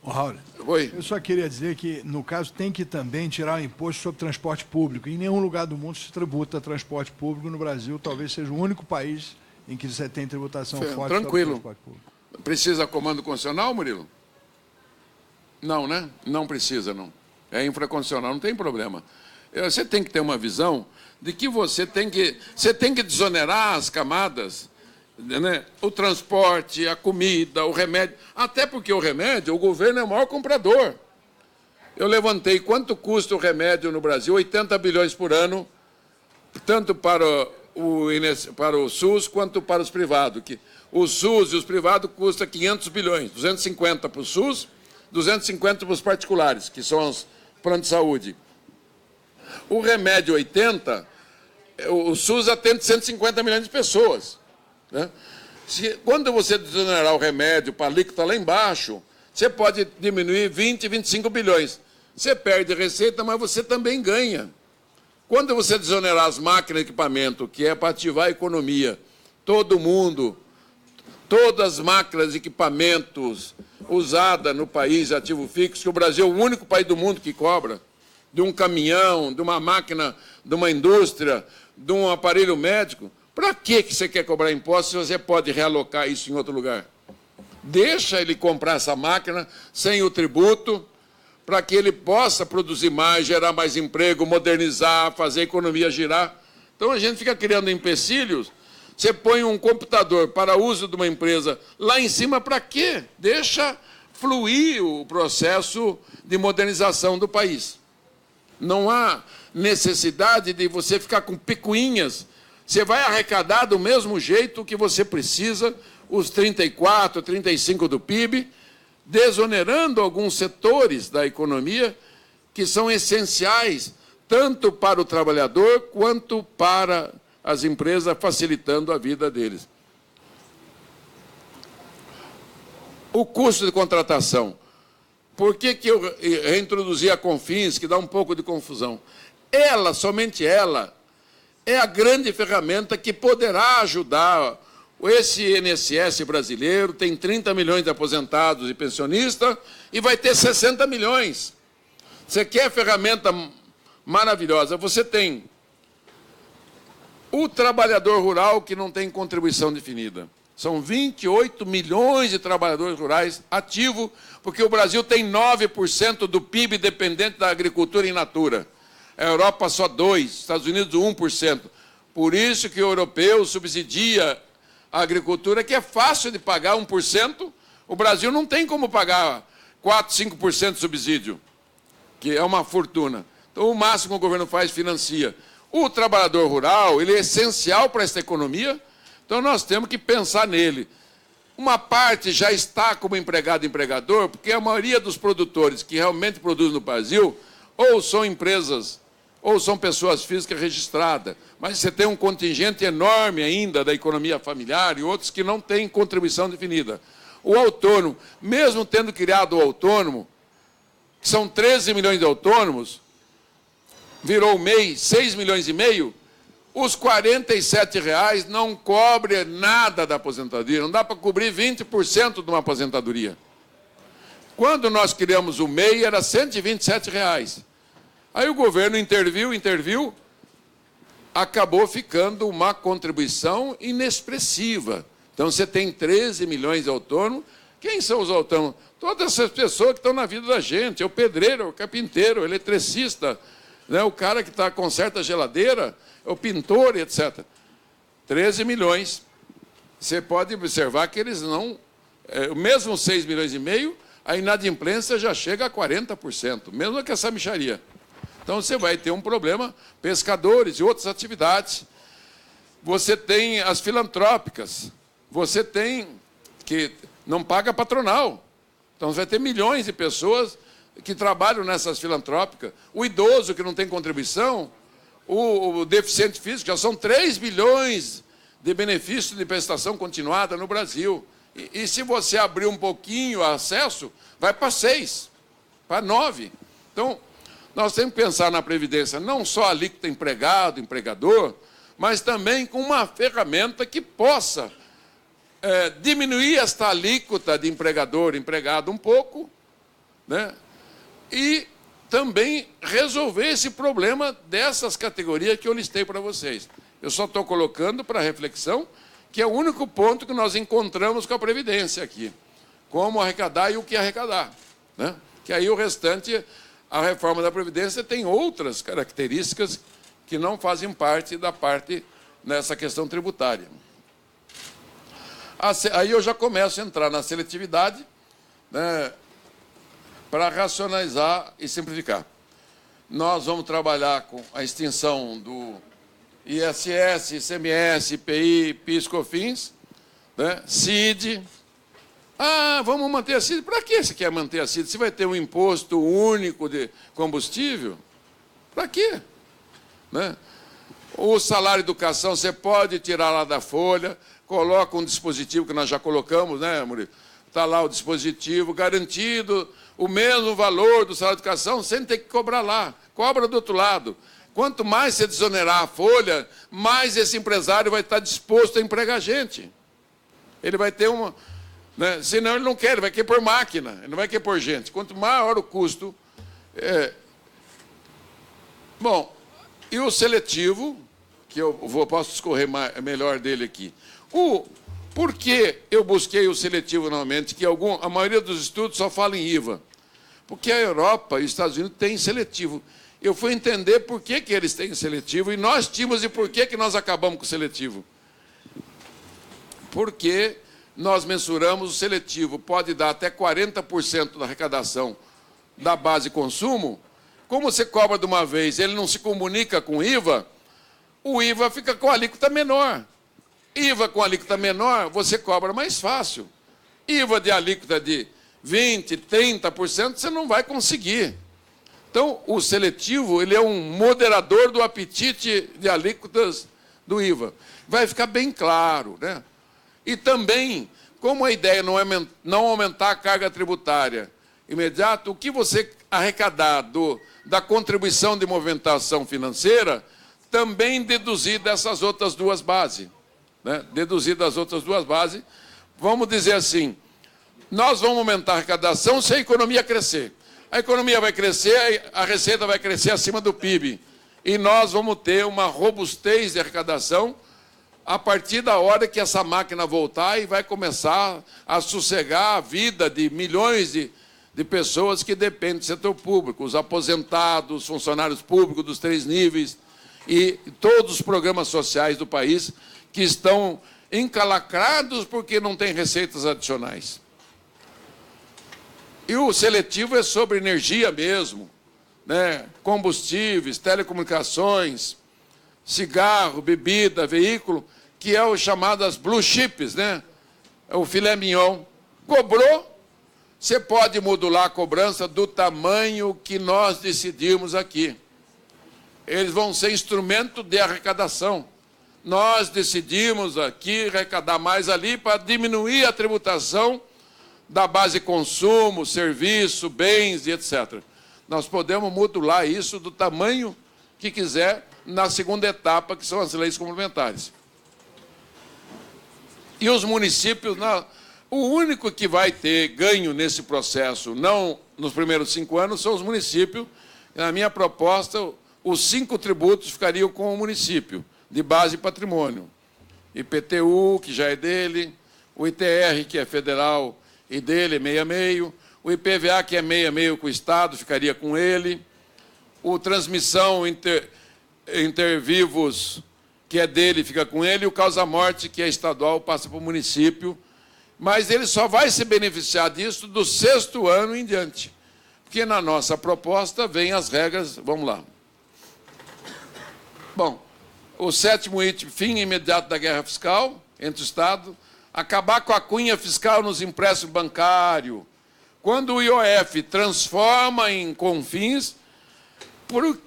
Ô, Raul, Oi. eu só queria dizer que, no caso, tem que também tirar o imposto sobre transporte público. Em nenhum lugar do mundo se tributa transporte público. No Brasil, talvez seja o único país em que você tem tributação forte sobre transporte público. Precisa comando constitucional, Murilo? Não, né? Não precisa, não. É infraconstitucional, não tem problema. Você tem que ter uma visão de que você tem que desonerar as camadas, né? O transporte, a comida, o remédio. Até porque o remédio, o governo é o maior comprador. Eu levantei quanto custa o remédio no Brasil, 80 bilhões por ano, tanto para o SUS quanto para os privados. Que o SUS e os privados custam 500 bilhões, 250 para o SUS, 250 para os particulares, que são os planos de saúde. O remédio 80, o SUS atende 150 milhões de pessoas. Né? Quando você desonerar o remédio para a alíquota lá embaixo, você pode diminuir 20, 25 bilhões. Você perde receita, mas você também ganha. Quando você desonerar as máquinas e equipamento, que é para ativar a economia, todo mundo, todas as máquinas e equipamentos usadas no país, ativo fixo, que o Brasil é o único país do mundo que cobra, de um caminhão, de uma máquina, de uma indústria, de um aparelho médico, para que você quer cobrar imposto se você pode realocar isso em outro lugar? Deixa ele comprar essa máquina sem o tributo, para que ele possa produzir mais, gerar mais emprego, modernizar, fazer a economia girar. Então, a gente fica criando empecilhos. Você põe um computador para uso de uma empresa lá em cima, para quê? Deixa fluir o processo de modernização do país. Não há necessidade de você ficar com picuinhas. Você vai arrecadar do mesmo jeito que você precisa, os 34, 35 do PIB, desonerando alguns setores da economia que são essenciais tanto para o trabalhador quanto para as empresas, facilitando a vida deles. O custo de contratação. Por que eu reintroduzi a Confins, que dá um pouco de confusão? Ela, somente ela, é a grande ferramenta que poderá ajudar esse INSS brasileiro. Tem 30 milhões de aposentados e pensionistas e vai ter 60 milhões. Você quer ferramenta maravilhosa? Você tem o trabalhador rural que não tem contribuição definida. São 28 milhões de trabalhadores rurais ativos, porque o Brasil tem 9% do PIB dependente da agricultura in natura. A Europa só 2%, Estados Unidos 1%. Por isso que o europeu subsidia a agricultura, que é fácil de pagar 1%. O Brasil não tem como pagar 4%, 5% de subsídio, que é uma fortuna. Então, o máximo que o governo faz, financia. O trabalhador rural, ele é essencial para essa economia, então nós temos que pensar nele. Uma parte já está como empregado e empregador, porque a maioria dos produtores que realmente produzem no Brasil, ou são empresas, ou são pessoas físicas registradas, mas você tem um contingente enorme ainda da economia familiar e outros que não têm contribuição definida. O autônomo, mesmo tendo criado o autônomo, que são 13 milhões de autônomos, virou o MEI 6 milhões e meio, os R$ 47,00 não cobre nada da aposentadoria, não dá para cobrir 20% de uma aposentadoria. Quando nós criamos o MEI, era R$ 127,00. Aí o governo interviu, acabou ficando uma contribuição inexpressiva. Então, você tem 13 milhões de autônomos. Quem são os autônomos? Todas essas pessoas que estão na vida da gente. É o pedreiro, é o carpinteiro, é o eletricista, né? O cara que conserta a geladeira, é o pintor, etc. 13 milhões. Você pode observar que eles não... mesmo 6 milhões e meio, a inadimplência já chega a 40%, mesmo que essa mixaria. Então, você vai ter um problema, pescadores e outras atividades. Você tem as filantrópicas, você tem que não paga patronal. Então, você vai ter milhões de pessoas que trabalham nessas filantrópicas. O idoso que não tem contribuição, o deficiente físico, já são 3 bilhões de benefícios de prestação continuada no Brasil. E se você abrir um pouquinho o acesso, vai para 6, para 9. Então, nós temos que pensar na Previdência, não só a alíquota empregado, empregador, mas também com uma ferramenta que possa diminuir esta alíquota de empregador, empregado um pouco, né? E também resolver esse problema dessas categorias que eu listei para vocês. Eu só estou colocando para reflexão que é o único ponto que nós encontramos com a Previdência aqui. Como arrecadar e o que arrecadar, né? Que aí o restante, a reforma da Previdência tem outras características que não fazem parte da parte nessa questão tributária. Aí eu já começo a entrar na seletividade, né, para racionalizar e simplificar. Nós vamos trabalhar com a extinção do ISS, ICMS, IPI, PIS, COFINS, né, CID. Ah, vamos manter a CID. Para que você quer manter a CID? Você vai ter um imposto único de combustível? Para quê? Né? O salário de educação você pode tirar lá da folha, coloca um dispositivo que nós já colocamos, né, Murilo? Está lá o dispositivo garantido, o mesmo valor do salário de educação, sem ter que cobrar lá. Cobra do outro lado. Quanto mais você desonerar a folha, mais esse empresário vai estar disposto a empregar gente. Ele vai ter uma... Né? Senão ele não quer, ele vai querer por máquina, ele não vai querer por gente. Quanto maior o custo... Bom, e o seletivo, que eu posso discorrer melhor dele aqui. Por que eu busquei o seletivo novamente? Que a maioria dos estudos só fala em IVA. Porque a Europa e os Estados Unidos têm seletivo. Eu fui entender por que eles têm seletivo e nós tínhamos e por que nós acabamos com o seletivo. Porque nós mensuramos o seletivo, pode dar até 40% da arrecadação da base consumo. Como você cobra de uma vez, ele não se comunica com o IVA fica com a alíquota menor. IVA com alíquota menor, você cobra mais fácil. IVA de alíquota de 20%, 30%, você não vai conseguir. Então, o seletivo ele é um moderador do apetite de alíquotas do IVA. Vai ficar bem claro, né? E também, como a ideia não aumentar a carga tributária imediata, o que você arrecadar da contribuição de movimentação financeira, também deduzir dessas outras duas bases. Né? Deduzir das outras duas bases, vamos dizer assim, nós vamos aumentar a arrecadação se a economia crescer. A economia vai crescer, a receita vai crescer acima do PIB. E nós vamos ter uma robustez de arrecadação a partir da hora que essa máquina voltar e vai começar a sossegar a vida de milhões de pessoas que dependem do setor público, os aposentados, os funcionários públicos dos 3 níveis e todos os programas sociais do país que estão encalacrados porque não têm receitas adicionais. E o seletivo é sobre energia mesmo, né? Combustíveis, telecomunicações, cigarro, bebida, veículo, que é o chamado as blue chips, né? É o filé mignon. Cobrou, você pode modular a cobrança do tamanho que nós decidimos aqui. Eles vão ser instrumento de arrecadação. Nós decidimos aqui arrecadar mais ali para diminuir a tributação da base consumo, serviço, bens e etc. Nós podemos modular isso do tamanho que quiser na segunda etapa, que são as leis complementares. E os municípios, o único que vai ter ganho nesse processo, não nos primeiros 5 anos, são os municípios. Na minha proposta, os 5 tributos ficariam com o município, de base e patrimônio. IPTU, que já é dele, o ITR, que é federal, e dele, 6,5%. O IPVA, que é 6,5% com o Estado, ficaria com ele. O transmissão intervivos, que é dele, fica com ele. E o causa-morte, que é estadual, passa para o município. Mas ele só vai se beneficiar disso do 6º ano em diante. Porque na nossa proposta vem as regras. Vamos lá. Bom, o 7º item, fim imediato da guerra fiscal entre o Estado. Acabar com a cunha fiscal nos empréstimos bancários. Quando o IOF transforma em CONFINS, por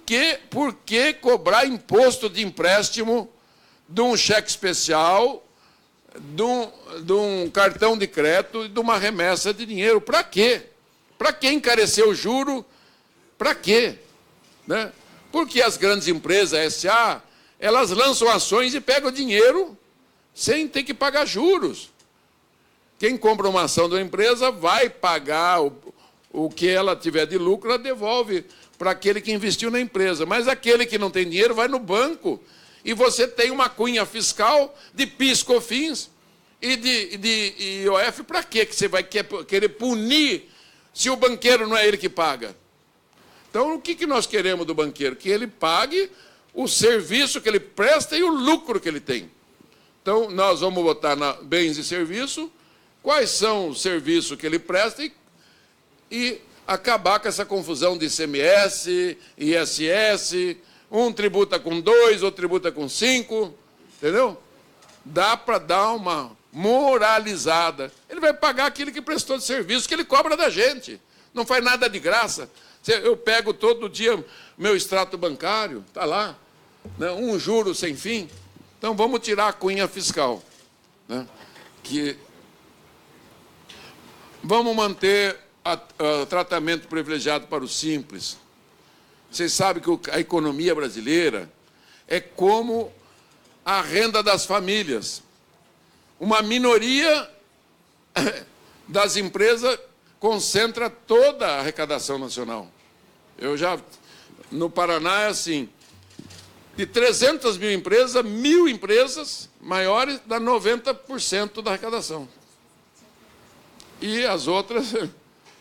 que cobrar imposto de empréstimo de um cheque especial, de um cartão de crédito e de uma remessa de dinheiro? Para quê? Para que encarecer o juro? Para quê? Né? Porque as grandes empresas, SA, elas lançam ações e pegam dinheiro sem ter que pagar juros. Quem compra uma ação de uma empresa vai pagar o que ela tiver de lucro, ela devolve para aquele que investiu na empresa. Mas aquele que não tem dinheiro vai no banco e você tem uma cunha fiscal de PIS, COFINS e de IOF. Para quê que você vai querer punir se o banqueiro não é ele que paga? Então, o que nós queremos do banqueiro? Que ele pague o serviço que ele presta e o lucro que ele tem. Então, nós vamos botar na bens e serviços, quais são os serviços que ele presta e acabar com essa confusão de ICMS, ISS, um tributa com 2, outro tributa com 5, entendeu? Dá para dar uma moralizada. Ele vai pagar aquilo que prestou de serviço, que ele cobra da gente. Não faz nada de graça. Eu pego todo dia meu extrato bancário, está lá, né, um juro sem fim. Então, vamos tirar a cunha fiscal. Né, vamos manter tratamento privilegiado para os simples. Vocês sabem que a economia brasileira é como a renda das famílias. Uma minoria das empresas concentra toda a arrecadação nacional. No Paraná é assim, de 300 mil empresas, 1.000 empresas maiores dá 90% da arrecadação. E as outras...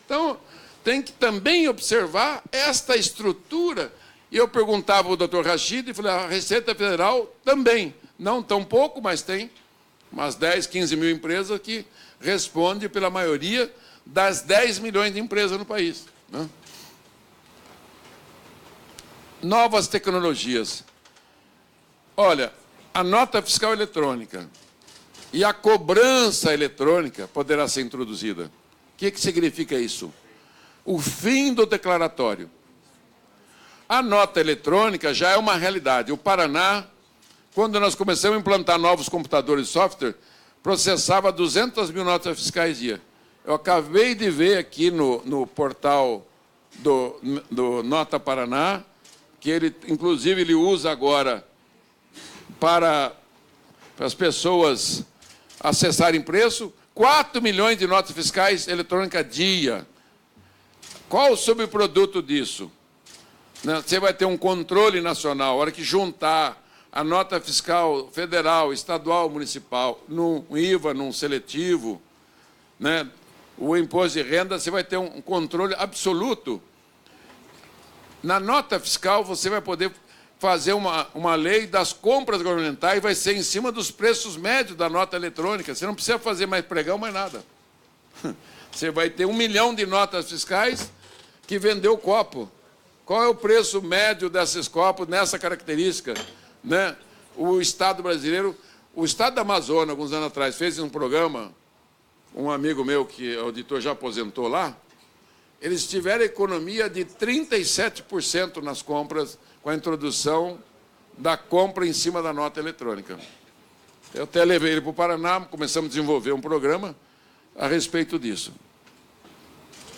Então, tem que também observar esta estrutura. E eu perguntava ao doutor Rachid e falei, a Receita Federal também, não tão pouco, mas tem umas 10, 15 mil empresas que respondem pela maioria das 10 milhões de empresas no país. Né? Novas tecnologias. Olha, a nota fiscal eletrônica e a cobrança eletrônica poderá ser introduzida. O que significa isso? O fim do declaratório. A nota eletrônica já é uma realidade. O Paraná, quando nós começamos a implantar novos computadores e software, processava 200 mil notas fiscais dia. Eu acabei de ver aqui no portal do Nota Paraná, que ele, inclusive, ele usa agora para as pessoas acessarem preço, 4 milhões de notas fiscais eletrônicas dia. Qual o subproduto disso? Você vai ter um controle nacional, a hora que juntar a nota fiscal federal, estadual, municipal, num IVA, num seletivo, né, o imposto de renda, você vai ter um controle absoluto. Na nota fiscal, você vai poder fazer uma lei das compras governamentais, vai ser em cima dos preços médios da nota eletrônica. Você não precisa fazer mais pregão, mais nada. Você vai ter 1 milhão de notas fiscais que vendeu copo. Qual é o preço médio desses copos nessa característica? Né? O Estado brasileiro, o Estado da Amazônia, alguns anos atrás, fez um programa, um amigo meu, que é auditor, já aposentou lá, eles tiveram economia de 37% nas compras com a introdução da compra em cima da nota eletrônica. Eu até levei ele para o Paraná, começamos a desenvolver um programa a respeito disso.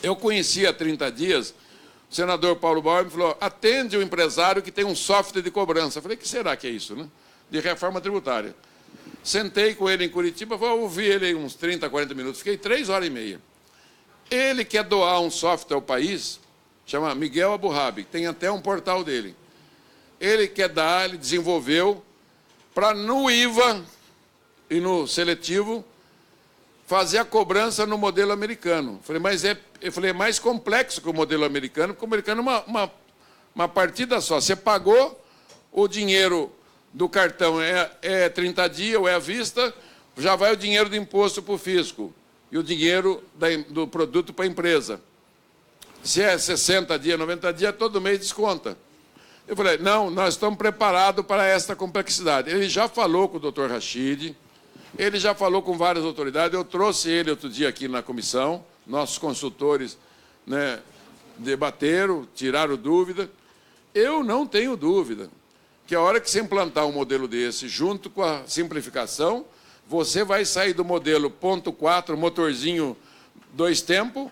Eu conheci há 30 dias, o senador Paulo Bauer me falou, atende o empresário que tem um software de cobrança. Eu falei, que será que é isso, né? De reforma tributária. Sentei com ele em Curitiba, ouvi ele uns 30, 40 minutos, fiquei 3 horas e meia. Ele quer doar um software ao país, chama Miguel Aburrabi, tem até um portal dele. Ele quer dar, ele desenvolveu, para no IVA e no seletivo, fazer a cobrança no modelo americano. Falei, mas é mais complexo que o modelo americano, porque o americano é uma partida só. Você pagou, o dinheiro do cartão é 30 dias, ou é à vista, já vai o dinheiro do imposto para o fisco e o dinheiro do produto para a empresa. Se é 60 dias, 90 dias, todo mês desconta. Eu falei, não, nós estamos preparados para esta complexidade. Ele já falou com o doutor Rachid, ele já falou com várias autoridades, eu trouxe ele outro dia aqui na comissão, nossos consultores, né, debateram, tiraram dúvida. Eu não tenho dúvida que a hora que você implantar um modelo desse, junto com a simplificação, você vai sair do modelo 0.4, motorzinho 2 tempos,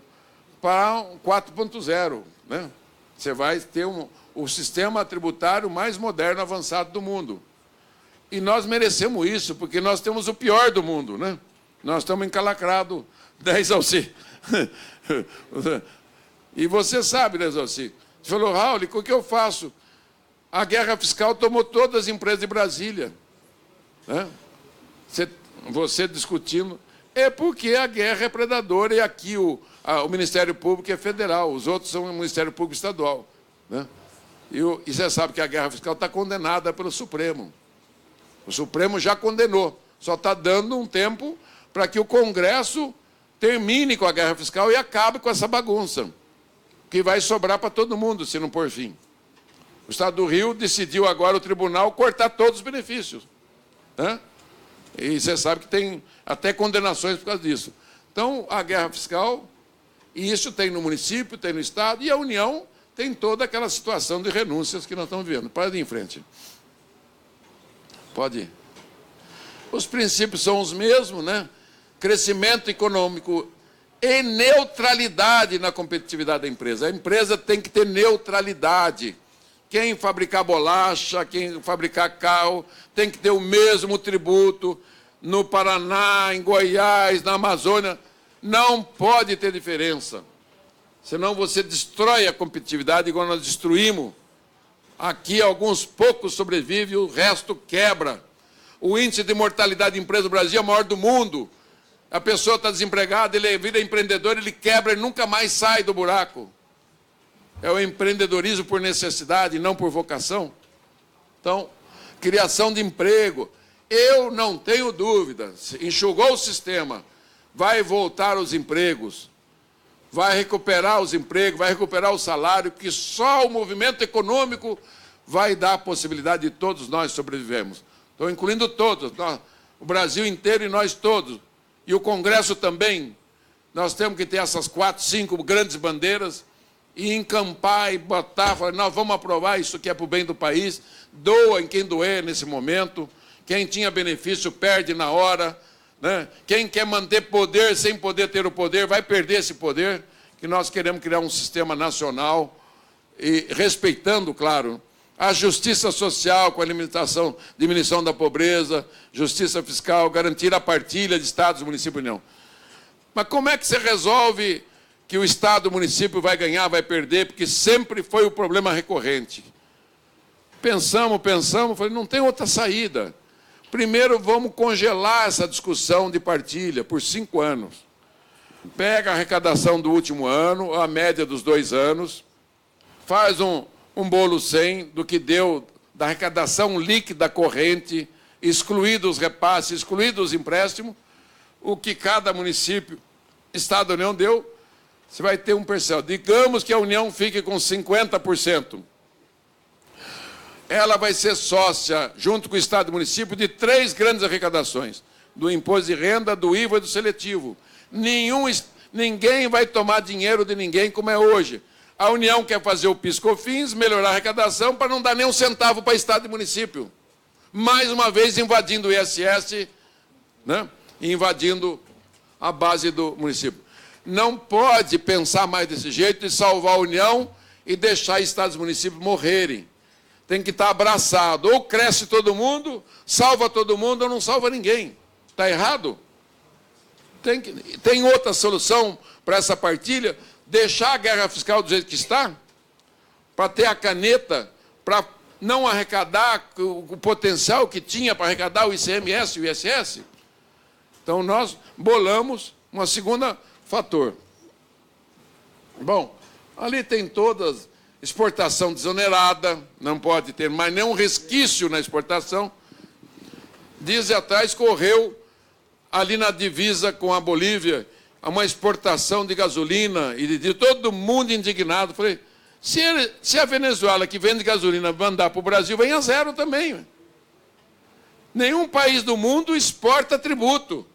para 4.0. Né? Você vai ter o sistema tributário mais moderno, avançado do mundo. E nós merecemos isso, porque nós temos o pior do mundo. Né? Nós estamos encalacrados 10 ao 6. E você sabe, né, Zalci? Você falou, Raul, o que eu faço? A guerra fiscal tomou todas as empresas de Brasília. Né? Você discutindo. É porque a guerra é predadora e aqui o Ministério Público é federal, os outros são o Ministério Público estadual. Né? E você sabe que a guerra fiscal está condenada pelo Supremo. O Supremo já condenou. Só está dando um tempo para que o Congresso termine com a guerra fiscal e acabe com essa bagunça, que vai sobrar para todo mundo, se não pôr fim. O Estado do Rio decidiu agora, o tribunal, cortar todos os benefícios. Né? E você sabe que tem até condenações por causa disso. Então, a guerra fiscal, e isso tem no município, tem no Estado, e a União tem toda aquela situação de renúncias que nós estamos vivendo. Pode ir em frente. Pode ir. Os princípios são os mesmos, né? Crescimento econômico e neutralidade na competitividade da empresa. A empresa tem que ter neutralidade. Quem fabricar bolacha, quem fabricar carro, tem que ter o mesmo tributo. No Paraná, em Goiás, na Amazônia, não pode ter diferença. Senão você destrói a competitividade, igual nós destruímos. Aqui, alguns poucos sobrevivem, o resto quebra. O índice de mortalidade de empresa do Brasil é o maior do mundo. A pessoa está desempregada, ele vira empreendedor, ele quebra e nunca mais sai do buraco. É o empreendedorismo por necessidade, não por vocação. Então, criação de emprego. Eu não tenho dúvida, enxugou o sistema, vai voltar os empregos, vai recuperar os empregos, vai recuperar o salário, que só o movimento econômico vai dar a possibilidade de todos nós sobrevivermos. Estou incluindo todos, o Brasil inteiro e nós todos. E o Congresso também. Nós temos que ter essas 4, 5 grandes bandeiras e encampar e botar, falar, nós vamos aprovar isso que é para o bem do país, doa em quem doer nesse momento, quem tinha benefício perde na hora, né? Quem quer manter poder sem poder ter o poder, vai perder esse poder, que nós queremos criar um sistema nacional, e respeitando, claro, a justiça social com a diminuição da pobreza, justiça fiscal, garantir a partilha de Estados, município e União. Mas como é que você resolve que o Estado, o município vai ganhar, vai perder, porque sempre foi o problema recorrente? Pensamos, falei, não tem outra saída. Primeiro, vamos congelar essa discussão de partilha por 5 anos. Pega a arrecadação do último ano, a média dos 2 anos, faz um bolo 100 do que deu da arrecadação líquida corrente, excluídos os repasses, excluídos os empréstimos, o que cada município, Estado da União deu, você vai ter um percentual. Digamos que a União fique com 50%. Ela vai ser sócia, junto com o Estado e o município, de 3 grandes arrecadações, do imposto de renda, do IVA e do seletivo. Ninguém vai tomar dinheiro de ninguém como é hoje. A União quer fazer o PIS/COFINS, melhorar a arrecadação, para não dar nem um centavo para Estado e município. Mais uma vez invadindo o ISS, né? E invadindo a base do município. Não pode pensar mais desse jeito e salvar a União e deixar Estados e municípios morrerem. Tem que estar abraçado. Ou cresce todo mundo, salva todo mundo, ou não salva ninguém. Está errado? Tem outra solução para essa partilha? Deixar a guerra fiscal do jeito que está? Para ter a caneta, para não arrecadar o potencial que tinha para arrecadar o ICMS e o ISS? Então, nós bolamos um segundo fator. Bom, ali tem todas... Exportação desonerada, não pode ter mais nenhum resquício na exportação. Dias atrás correu ali na divisa com a Bolívia uma exportação de gasolina e de todo mundo indignado. Falei, se a Venezuela que vende gasolina mandar para o Brasil, vem a zero também. Nenhum país do mundo exporta tributo.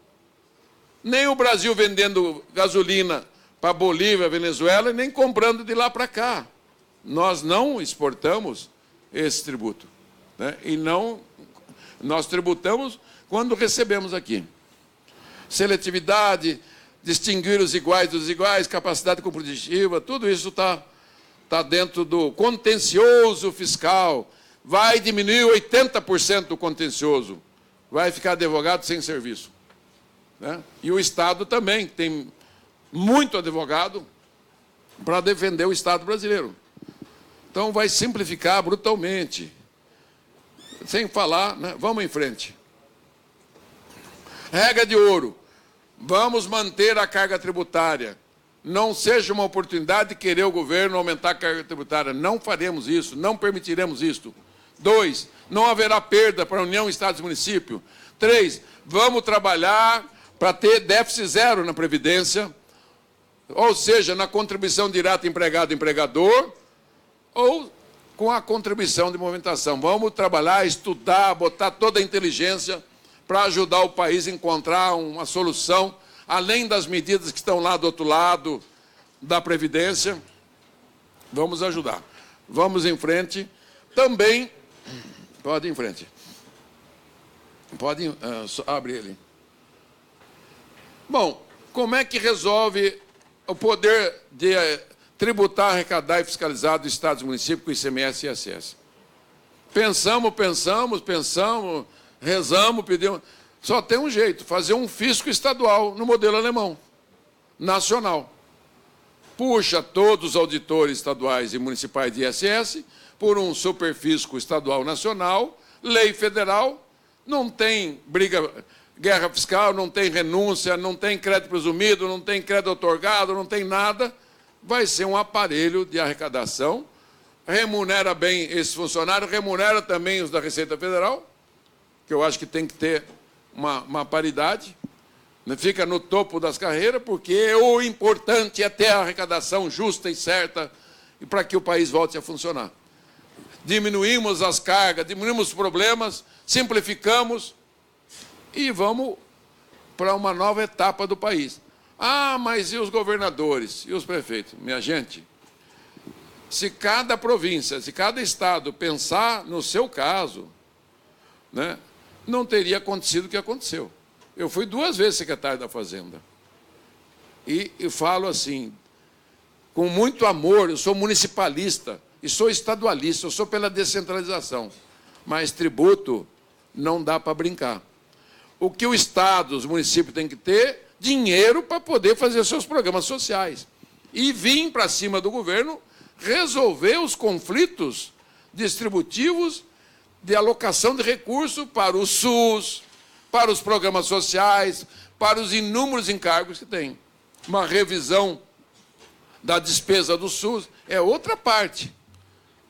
Nem o Brasil vendendo gasolina para a Bolívia, Venezuela, nem comprando de lá para cá. Nós não exportamos esse tributo, né? E não, nós tributamos quando recebemos aqui. Seletividade, distinguir os iguais dos iguais, capacidade competitiva, tudo isso está dentro do contencioso fiscal. Vai diminuir 80% do contencioso, vai ficar advogado sem serviço, né? E o Estado também tem muito advogado, para defender o Estado brasileiro. Então, vai simplificar brutalmente. Sem falar, né? Vamos em frente. Regra de ouro. Vamos manter a carga tributária. Não seja uma oportunidade de querer o governo aumentar a carga tributária. Não faremos isso, não permitiremos isso. 2, não haverá perda para a União, Estados e Município. 3, vamos trabalhar para ter déficit zero na Previdência, ou seja, na contribuição direta empregado-empregador, ou com a contribuição de movimentação. Vamos trabalhar, estudar, botar toda a inteligência para ajudar o país a encontrar uma solução, além das medidas que estão lá do outro lado da Previdência. Vamos ajudar. Vamos em frente. Também, pode ir em frente. Pode abrir ele. Bom, como é que resolve o poder de tributar, arrecadar e fiscalizar do Estado e município com ICMS e ISS? Pensamos, rezamos, pedimos. Só tem um jeito, fazer um fisco estadual no modelo alemão, nacional. Puxa todos os auditores estaduais e municipais de ISS por um superfisco estadual nacional, lei federal, não tem guerra fiscal, não tem renúncia, não tem crédito presumido, não tem crédito otorgado, não tem nada. Vai ser um aparelho de arrecadação, remunera bem esses funcionários, remunera também os da Receita Federal, que eu acho que tem que ter uma paridade, fica no topo das carreiras, porque o importante é ter a arrecadação justa e certa e para que o país volte a funcionar. Diminuímos as cargas, diminuímos os problemas, simplificamos e vamos para uma nova etapa do país. Ah, mas e os governadores? E os prefeitos? Minha gente, se cada província, se cada estado pensar no seu caso, né, não teria acontecido o que aconteceu. Eu fui 2 vezes secretário da Fazenda. E falo assim, com muito amor, eu sou municipalista e sou estadualista, eu sou pela descentralização. Mas tributo não dá para brincar. O que o Estado, os municípios têm que ter? Dinheiro para poder fazer seus programas sociais. E vir para cima do governo resolver os conflitos distributivos de alocação de recursos para o SUS, para os programas sociais, para os inúmeros encargos que tem. Uma revisão da despesa do SUS é outra parte.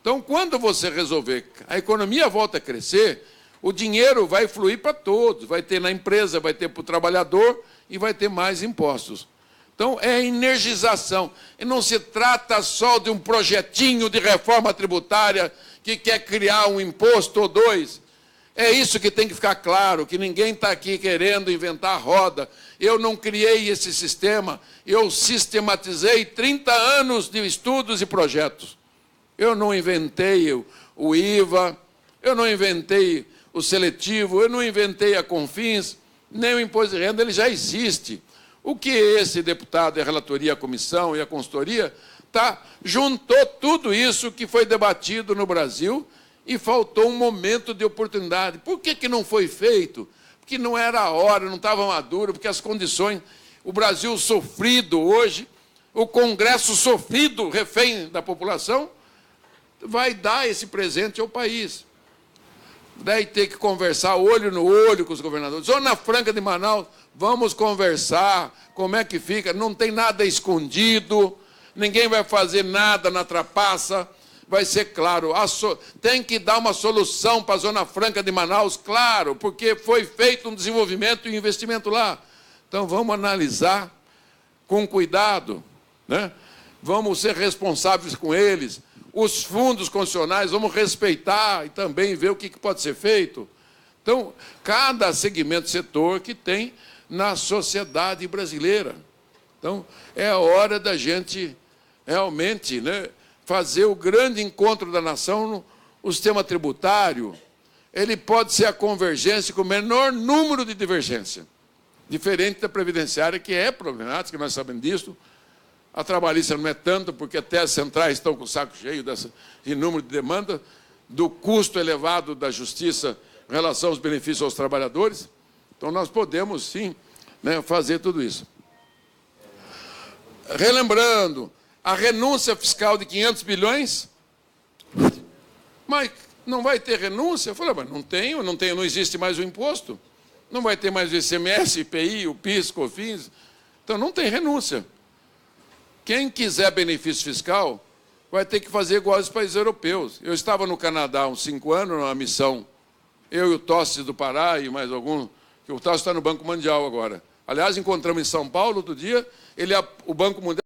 Então, quando você resolver, a economia volta a crescer, o dinheiro vai fluir para todos, vai ter na empresa, vai ter para o trabalhador e vai ter mais impostos. Então, é energização. E não se trata só de um projetinho de reforma tributária que quer criar um imposto ou 2. É isso que tem que ficar claro, que ninguém está aqui querendo inventar a roda. Eu não criei esse sistema, eu sistematizei 30 anos de estudos e projetos. Eu não inventei o IVA, eu não inventei o seletivo, eu não inventei a Confins, nem o imposto de renda, ele já existe. O que esse deputado, a relatoria, a comissão e a consultoria, juntou tudo isso que foi debatido no Brasil e faltou um momento de oportunidade. Por que não foi feito? Porque não era a hora, não estava maduro, porque as condições... O Brasil sofrido hoje, o Congresso sofrido, refém da população, vai dar esse presente ao país. Daí ter que conversar olho no olho com os governadores. Zona Franca de Manaus, vamos conversar, como é que fica, não tem nada escondido, ninguém vai fazer nada na trapaça, vai ser claro, tem que dar uma solução para a Zona Franca de Manaus, claro, porque foi feito um desenvolvimento e um investimento lá. Então, vamos analisar com cuidado, né? Vamos ser responsáveis com eles. Os fundos constitucionais, vamos respeitar e também ver o que pode ser feito. Então, cada segmento, setor que tem na sociedade brasileira. Então, é a hora da gente realmente, né, fazer o grande encontro da nação. O sistema tributário, ele pode ser a convergência com o menor número de divergência, diferente da previdenciária, que é problemática, nós sabemos disso. A trabalhista não é tanto, porque até as centrais estão com o saco cheio desse número de demanda, do custo elevado da justiça em relação aos benefícios aos trabalhadores. Então, nós podemos, sim, né, fazer tudo isso. Relembrando, A renúncia fiscal de 500 bilhões? Mas não vai ter renúncia? Eu falei, mas não existe mais o imposto. Não vai ter mais o ICMS, IPI, o PIS, COFINS. Então não tem renúncia. Quem quiser benefício fiscal vai ter que fazer igual aos países europeus. Eu estava no Canadá há uns 5 anos, numa missão, eu e o Tossi do Pará e mais algum, que o Tossi está no Banco Mundial agora. Aliás, encontramos em São Paulo outro dia, o Banco Mundial